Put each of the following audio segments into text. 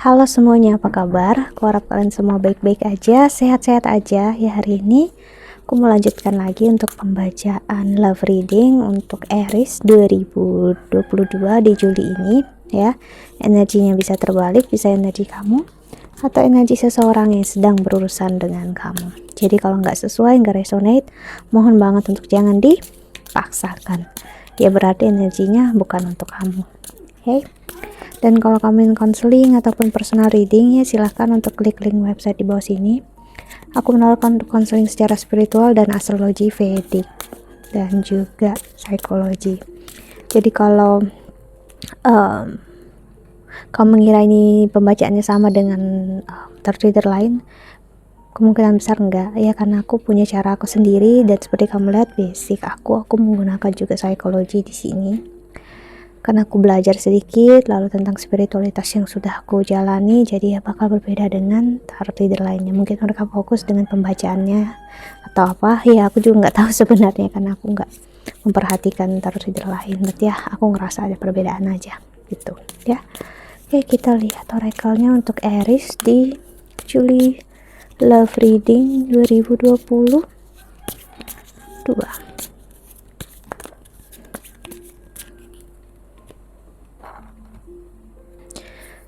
Halo semuanya, apa kabar? Aku harap kalian semua baik-baik aja, sehat-sehat aja ya. Hari ini aku mau lanjutkan lagi untuk pembacaan love reading untuk Aries 2022 di Juli ini ya. Energinya bisa terbalik, bisa energi kamu atau energi seseorang yang sedang berurusan dengan kamu. Jadi kalau nggak sesuai, nggak resonate, mohon banget untuk jangan dipaksakan. Ya berarti energinya bukan untuk kamu. Oke? Dan kalau kamu ingin konseling ataupun personal reading, ya silahkan untuk klik link website di bawah sini. Aku menawarkan untuk konseling secara spiritual dan astrologi Vedic dan juga psikologi. Jadi kalau kamu mengira ini pembacaannya sama dengan reader lain, kemungkinan besar enggak ya, karena aku punya cara aku sendiri. Dan seperti kamu lihat basic aku menggunakan juga psikologi di sini. Karena aku belajar sedikit lalu tentang spiritualitas yang sudah aku jalani, jadi ya bakal berbeda dengan tarot reader lainnya. Mungkin mereka fokus dengan pembacaannya atau apa, ya aku juga nggak tahu sebenarnya karena aku nggak memperhatikan tarot reader lain. Berarti ya aku ngerasa ada perbedaan aja gitu ya. Oke, kita lihat oracle-nya untuk Aries di Juli Love Reading 2022.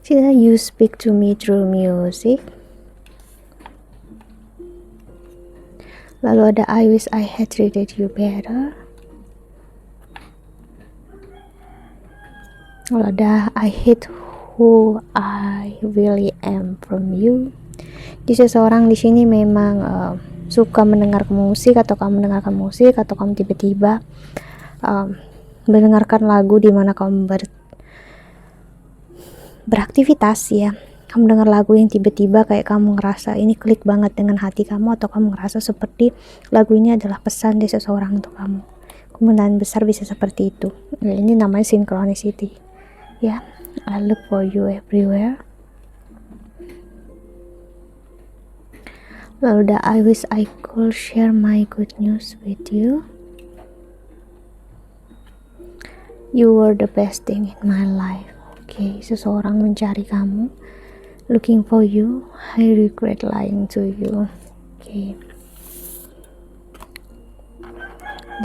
You speak to me through music. Lalu ada I wish I had treated you better. Lalu ada I hate who I really am from you. Jadi seseorang di sini memang suka mendengar musik, atau kamu mendengarkan musik, atau kamu tiba-tiba mendengarkan lagu di mana kamu beraktivitas ya. Kamu dengar lagu yang tiba-tiba kayak kamu ngerasa ini klik banget dengan hati kamu, atau kamu ngerasa seperti lagu ini adalah pesan dari seseorang untuk kamu. Kemungkinan besar bisa seperti itu. Nah, ini namanya synchronicity ya. I look for you everywhere. Lalu ada I wish I could share my good news with you. You were the best thing in my life. Oke, seseorang mencari kamu, looking for you. I regret lying to you. Oke.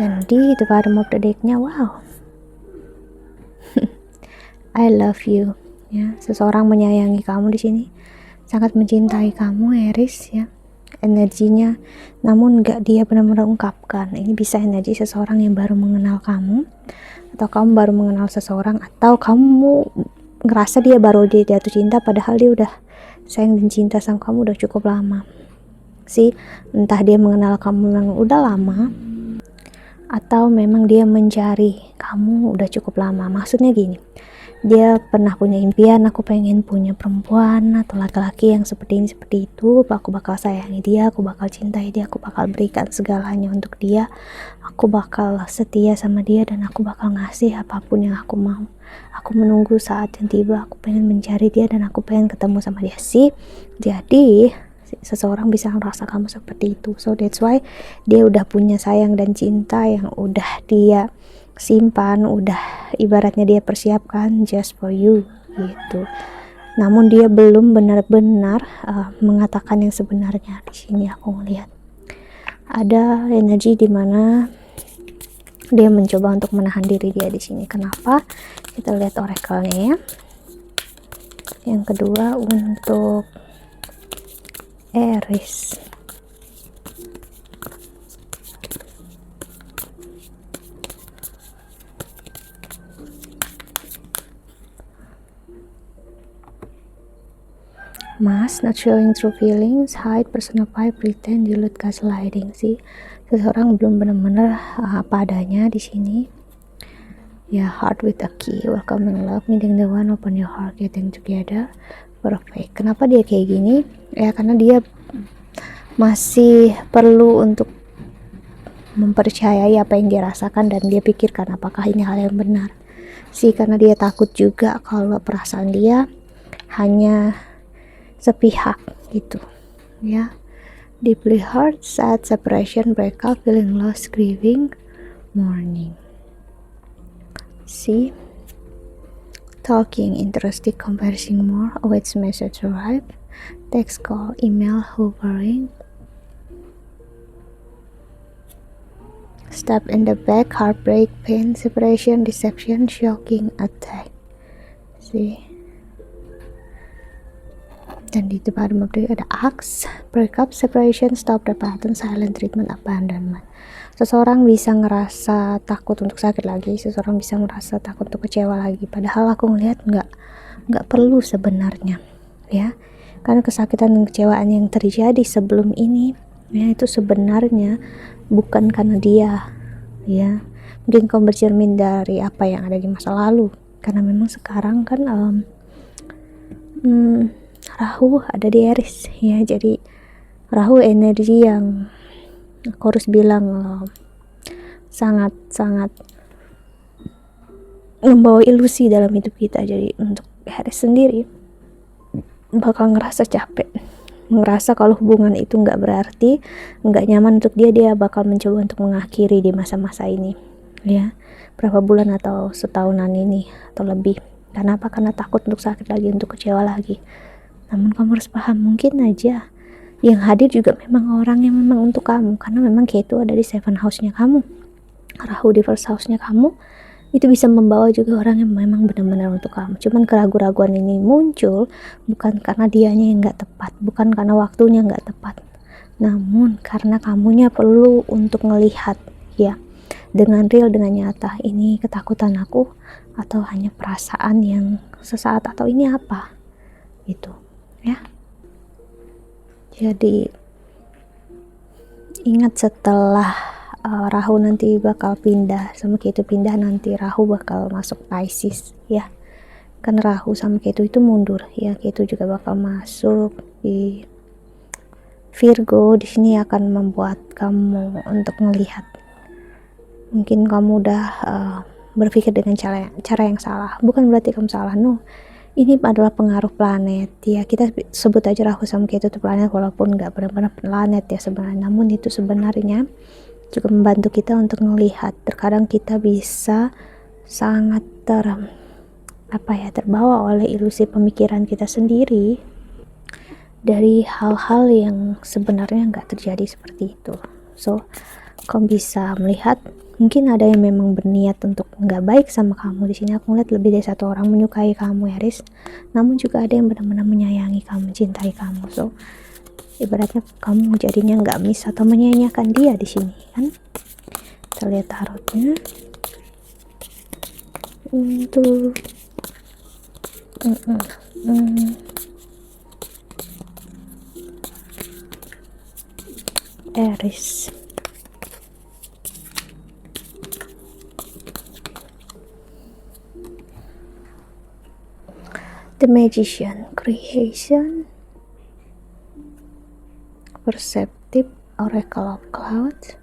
Dan di the bottom of the deck-nya, wow. I love you. Ya, seseorang menyayangi kamu di sini, sangat mencintai kamu Aries ya. Energinya, namun nggak dia benar-benar ungkapkan. Ini bisa energi seseorang yang baru mengenal kamu, atau kamu baru mengenal seseorang, atau kamu ngerasa dia baru jatuh cinta padahal dia udah sayang dan cinta sama kamu udah cukup lama sih. Entah dia mengenal kamu yang udah lama, atau memang dia mencari kamu udah cukup lama. Maksudnya gini, dia pernah punya impian, aku pengen punya perempuan atau laki-laki yang seperti ini, seperti itu. Aku bakal sayangi dia, aku bakal cintai dia, aku bakal berikan segalanya untuk dia, aku bakal setia sama dia, dan aku bakal ngasih apapun yang aku mau. Aku menunggu saat yang tiba, aku pengen mencari dia, dan aku pengen ketemu sama dia sih. Jadi seseorang bisa merasa kamu seperti itu. So that's why dia udah punya sayang dan cinta yang udah dia simpan, udah ibaratnya dia persiapkan just for you gitu. Namun dia belum benar-benar mengatakan yang sebenarnya. Di sini aku ngelihat ada energi di mana dia mencoba untuk menahan diri dia di sini. Kenapa? Kita lihat oracle-nya ya. Yang kedua untuk Aries. Mask, not showing true feelings, hide, personify, pretend, dilute, gaslighting. Sih, seseorang belum benar-benar apa adanya di sini. Ya, heart with a key, welcoming love, meeting the one, open your heart, getting together, perfect. Kenapa dia kayak gini? Ya, karena dia masih perlu untuk mempercayai apa yang dia rasakan, dan dia pikirkan apakah ini hal yang benar. Sih, karena dia takut juga kalau perasaan dia hanya sepihak gitu ya. Deeply hurt, sad, separation, breakup, feeling lost, grieving, mourning. See, talking, interested, conversing more, awaits message arrive, text, call, email, hovering, stab in the back, heartbreak, pain, separation, deception, shocking, attack. See, dan di depan ada axe, breakup, separation, stop the pattern, silent treatment, abandonment. Seseorang bisa ngerasa takut untuk sakit lagi, seseorang bisa ngerasa takut untuk kecewa lagi, padahal aku ngelihat nggak perlu sebenarnya, ya, karena kesakitan dan kecewaan yang terjadi sebelum ini, ya, itu sebenarnya bukan karena dia, ya, mungkin kamu bercermin dari apa yang ada di masa lalu, karena memang sekarang kan Rahu ada di Aries, ya, jadi Rahu energi yang aku harus bilang sangat-sangat membawa ilusi dalam hidup kita. Jadi untuk Aries sendiri bakal ngerasa capek, ngerasa kalau hubungan itu nggak berarti, nggak nyaman untuk dia bakal mencoba untuk mengakhiri di masa-masa ini, ya, berapa bulan atau setahunan ini atau lebih. Kenapa? Karena takut untuk sakit lagi, untuk kecewa lagi. Namun kamu harus paham, mungkin aja yang hadir juga memang orang yang memang untuk kamu, karena memang Ketu ada di 7 house-nya kamu, Rahu di 1st house-nya kamu, itu bisa membawa juga orang yang memang benar-benar untuk kamu. Cuman keraguan-raguan ini muncul bukan karena dianya yang nggak tepat, bukan karena waktunya nggak tepat, namun karena kamunya perlu untuk ngelihat, ya, dengan real, dengan nyata, ini ketakutan aku atau hanya perasaan yang sesaat, atau ini apa gitu, ya. Jadi ingat, setelah Rahu nanti bakal pindah sama Ketu, pindah nanti Rahu bakal masuk Pisces, ya, kan Rahu sama Ketu itu mundur, ya, Ketu juga bakal masuk di Virgo. Di sini akan membuat kamu untuk melihat, mungkin kamu udah berpikir dengan cara yang salah, bukan berarti kamu salah, no, ini adalah pengaruh planet, ya, kita sebut aja Rahu sama Ketu itu planet, walaupun nggak benar-benar planet ya sebenarnya, namun itu sebenarnya juga membantu kita untuk melihat. Terkadang kita bisa sangat terbawa oleh ilusi pemikiran kita sendiri dari hal-hal yang sebenarnya nggak terjadi seperti itu. So, kamu bisa melihat, mungkin ada yang memang berniat untuk nggak baik sama kamu. Di sini aku ngeliat lebih dari 1 orang menyukai kamu, Aries, namun juga ada yang benar-benar menyayangi kamu, cintai kamu. So, ibaratnya kamu jadinya nggak miss atau menyanyiakan dia di sini, kan? Kita lihat tarotnya untuk Aries. The Magician, creation, perceptive, oracle of clouds,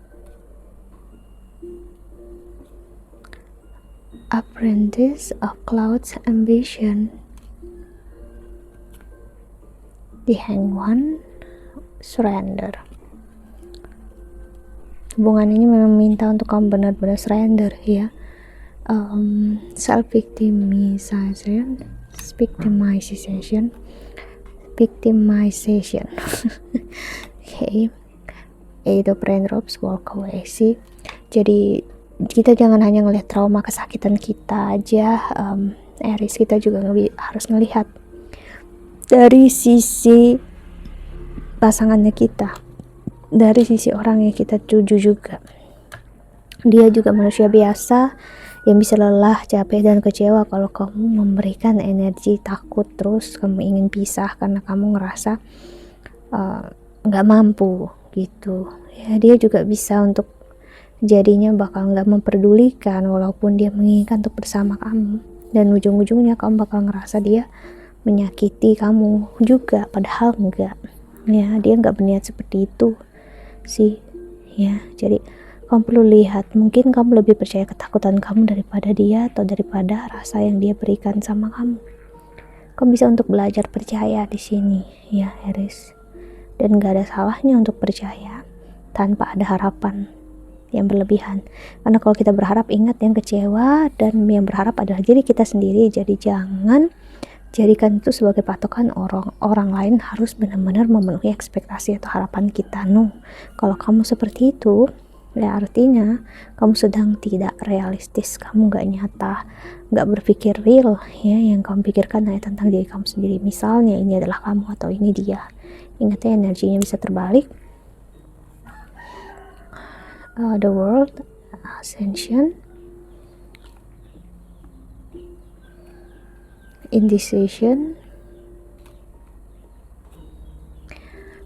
apprentice of clouds, ambition, the hanged one, surrender. Hubungan ini memang minta untuk kamu benar-benar surrender, ya. Victimization. Okay. Itu Raindrops, walk away, sih. Jadi kita jangan hanya ngelihat trauma kesakitan kita aja, Aries, kita juga harus melihat dari sisi pasangannya kita, dari sisi orang yang kita tuju juga. Dia juga manusia biasa yang bisa lelah, capek, dan kecewa kalau kamu memberikan energi takut, terus kamu ingin pisah karena kamu ngerasa nggak mampu gitu, ya. Dia juga bisa untuk jadinya bakal nggak memperdulikan walaupun dia menginginkan untuk bersama kamu, dan ujung-ujungnya kamu bakal ngerasa dia menyakiti kamu juga, padahal enggak, ya, dia nggak berniat seperti itu sih, ya. Jadi kamu perlu lihat, mungkin kamu lebih percaya ketakutan kamu daripada dia, atau daripada rasa yang dia berikan sama kamu. Kamu bisa untuk belajar percaya di sini, ya, Aries. Dan gak ada salahnya untuk percaya tanpa ada harapan, yang berlebihan. Karena kalau kita berharap, ingat yang kecewa dan yang berharap adalah diri kita sendiri. Jadi jangan jadikan itu sebagai patokan orang lain harus benar-benar memenuhi ekspektasi atau harapan kita. No, kalau kamu seperti itu, ya artinya kamu sedang tidak realistis, kamu gak nyata, gak berpikir real ya. Yang kamu pikirkan hanya tentang diri kamu sendiri. Misalnya ini adalah kamu atau ini dia. Ingat ya, energinya bisa terbalik. The world, ascension, indecision,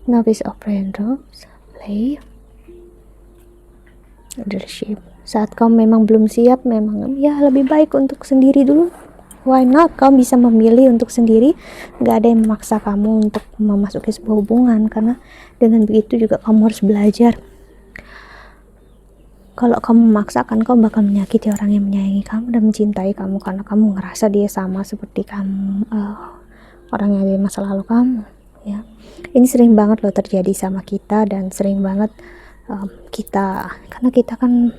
novice of raindrops, play, leadership. Saat kamu memang belum siap, memang ya lebih baik untuk sendiri dulu. Why not? Kamu bisa memilih untuk sendiri, gak ada yang memaksa kamu untuk memasuki sebuah hubungan, karena dengan begitu juga kamu harus belajar. Kalau kamu memaksakan, kamu bakal menyakiti orang yang menyayangi kamu dan mencintai kamu, karena kamu ngerasa dia sama seperti kamu, orang yang ada di masa lalu kamu ya. Ini sering banget loh terjadi sama kita, dan sering banget karena kita kan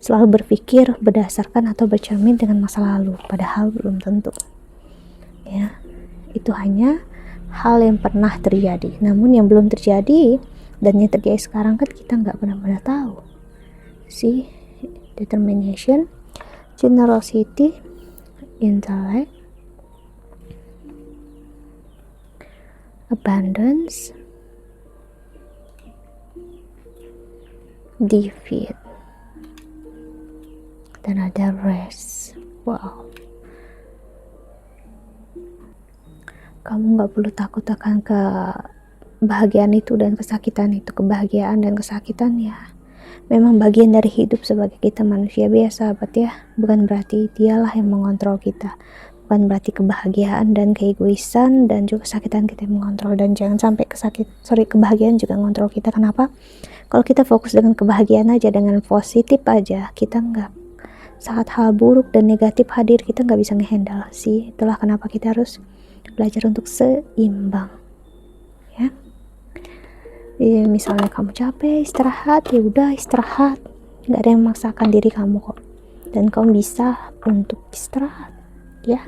selalu berpikir berdasarkan atau bercermin dengan masa lalu, padahal belum tentu ya. Itu hanya hal yang pernah terjadi, namun yang belum terjadi dan yang terjadi sekarang kan kita nggak benar-benar tahu. See, determination, generosity, intellect, abundance, defeat, dan ada rest. Wow, kamu gak perlu takut akan kebahagiaan itu dan kesakitan itu. Kebahagiaan dan kesakitan ya memang bagian dari hidup sebagai kita manusia biasa, sahabat ya. Bukan berarti dialah yang mengontrol kita, bukan berarti kebahagiaan dan keegoisan dan juga kesakitan kita yang mengontrol. Dan jangan sampai kebahagiaan juga mengontrol kita. Kenapa? Kalau kita fokus dengan kebahagiaan aja, dengan positif aja, kita nggak, saat hal buruk dan negatif hadir, kita nggak bisa ngehandle sih. Itulah kenapa kita harus belajar untuk seimbang ya. Misalnya kamu capek, istirahat, ya udah istirahat, nggak ada yang memaksakan diri kamu kok, dan kamu bisa untuk istirahat ya.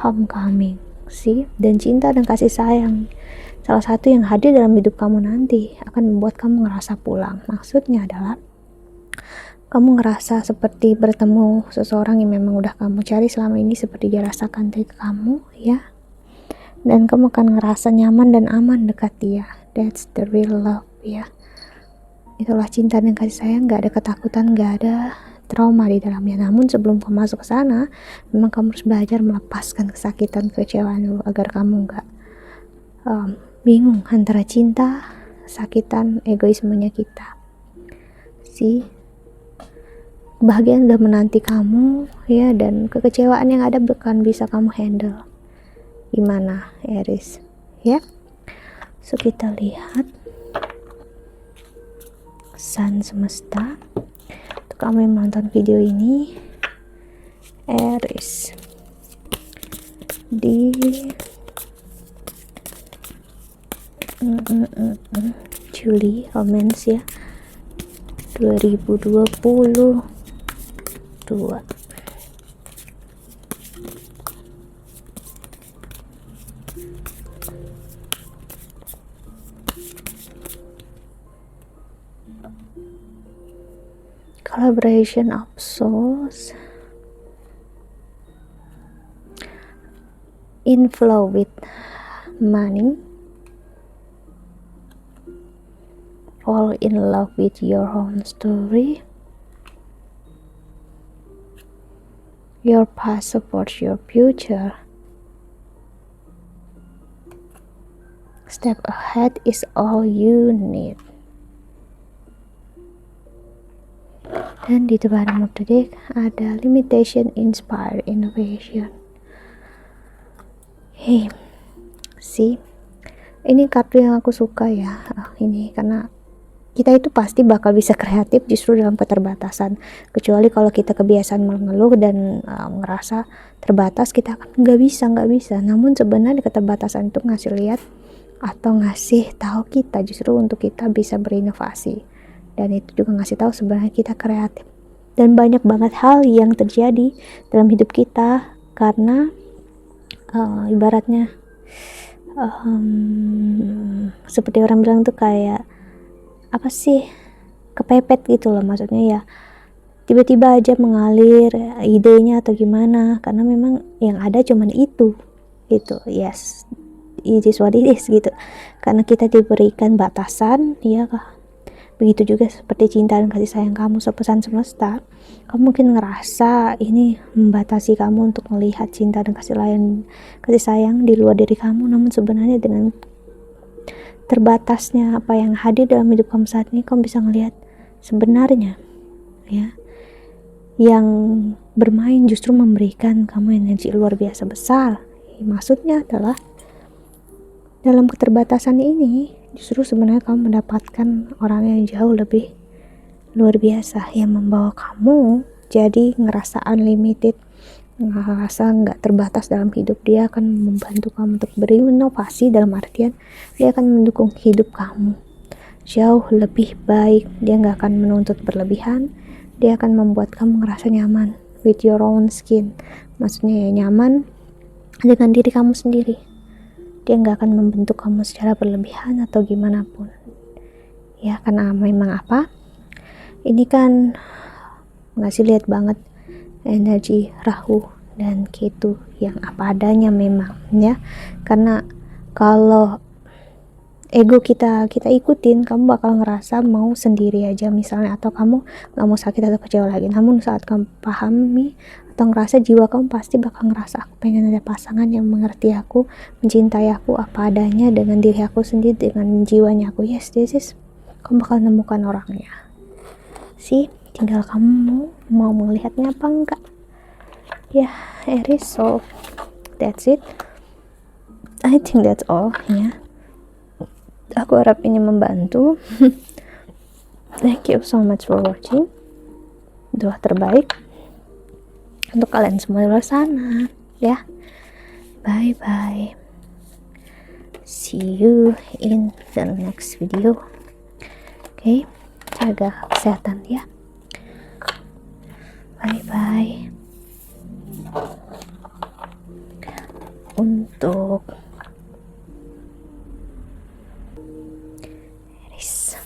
Homecoming sih, dan cinta dan kasih sayang salah satu yang hadir dalam hidup kamu nanti akan membuat kamu ngerasa pulang. Maksudnya adalah kamu ngerasa seperti bertemu seseorang yang memang udah kamu cari selama ini, seperti dia rasakan ke kamu ya, dan kamu akan ngerasa nyaman dan aman dekat dia. That's the real love ya. Itulah cinta dan kasih sayang, gak ada ketakutan, gak ada trauma di dalamnya. Namun sebelum kamu masuk ke sana, memang kamu harus belajar melepaskan kesakitan, kekecewaan dulu, agar kamu gak bingung antara cinta, kesakitan, egoismenya kita. Kebahagiaan udah menanti kamu ya, dan kekecewaan yang ada bukan bisa kamu handle. Gimana Aries ya? So kita lihat Sun semesta. Untuk kamu yang menonton video ini, Aries di Juli, romance ya, 2022. Collaboration of souls, inflow with money, fall in love with your own story, your past supports your future, step ahead is all you need. Dan di bottom of the deck ada limitation, inspire, innovation. Hey, see, ini kartu yang aku suka ya. Ini karena kita itu pasti bakal bisa kreatif justru dalam keterbatasan. Kecuali kalau kita kebiasaan mengeluh dan ngerasa terbatas, kita akan nggak bisa. Namun sebenarnya keterbatasan itu ngasih lihat atau ngasih tahu kita justru untuk kita bisa berinovasi dan itu juga ngasih tahu sebenarnya kita kreatif. Dan banyak banget hal yang terjadi dalam hidup kita karena ibaratnya seperti orang bilang tuh kayak apa sih, kepepet gitu loh, maksudnya ya tiba-tiba aja mengalir idenya atau gimana, karena memang yang ada cuman itu gitu. Yes, it is what it is gitu, karena kita diberikan batasan ya kah. Begitu juga seperti cinta dan kasih sayang kamu sepesan semesta. Kamu mungkin ngerasa ini membatasi kamu untuk melihat cinta dan kasih sayang di luar diri kamu, namun sebenarnya dengan terbatasnya apa yang hadir dalam hidup kamu saat ini, kamu bisa melihat sebenarnya ya, yang bermain justru memberikan kamu energi luar biasa besar. Maksudnya adalah dalam keterbatasan ini justru sebenarnya kamu mendapatkan orang yang jauh lebih luar biasa, yang membawa kamu jadi ngerasa unlimited, ngerasa nggak terbatas dalam hidup. Dia akan membantu kamu untuk berinovasi, dalam artian dia akan mendukung hidup kamu jauh lebih baik. Dia nggak akan menuntut berlebihan, dia akan membuat kamu ngerasa nyaman with your own skin, maksudnya ya nyaman dengan diri kamu sendiri. Dia nggak akan membentuk kamu secara berlebihan atau gimana pun ya, karena memang apa, ini kan ngasih lihat banget energi Rahu dan Ketu yang apa adanya memang ya. Karena kalau ego kita ikutin, kamu bakal ngerasa mau sendiri aja misalnya, atau kamu gak mau sakit atau kecewa lagi. Namun saat kamu pahami atau ngerasa, jiwa kamu pasti bakal ngerasa aku pengen ada pasangan yang mengerti aku, mencintai aku apa adanya dengan diri aku sendiri, dengan jiwanya aku. Yes, this is, kamu bakal nemukan orangnya sih, tinggal kamu mau melihatnya apa enggak ya, Aries. So that's it, I think that's all ya. Aku harap ini membantu. Thank you so much for watching. Doa terbaik untuk kalian semua di luar sana ya. Bye bye, see you in the next video. Oke, jaga kesehatan ya. Bye bye. Untuk Aries.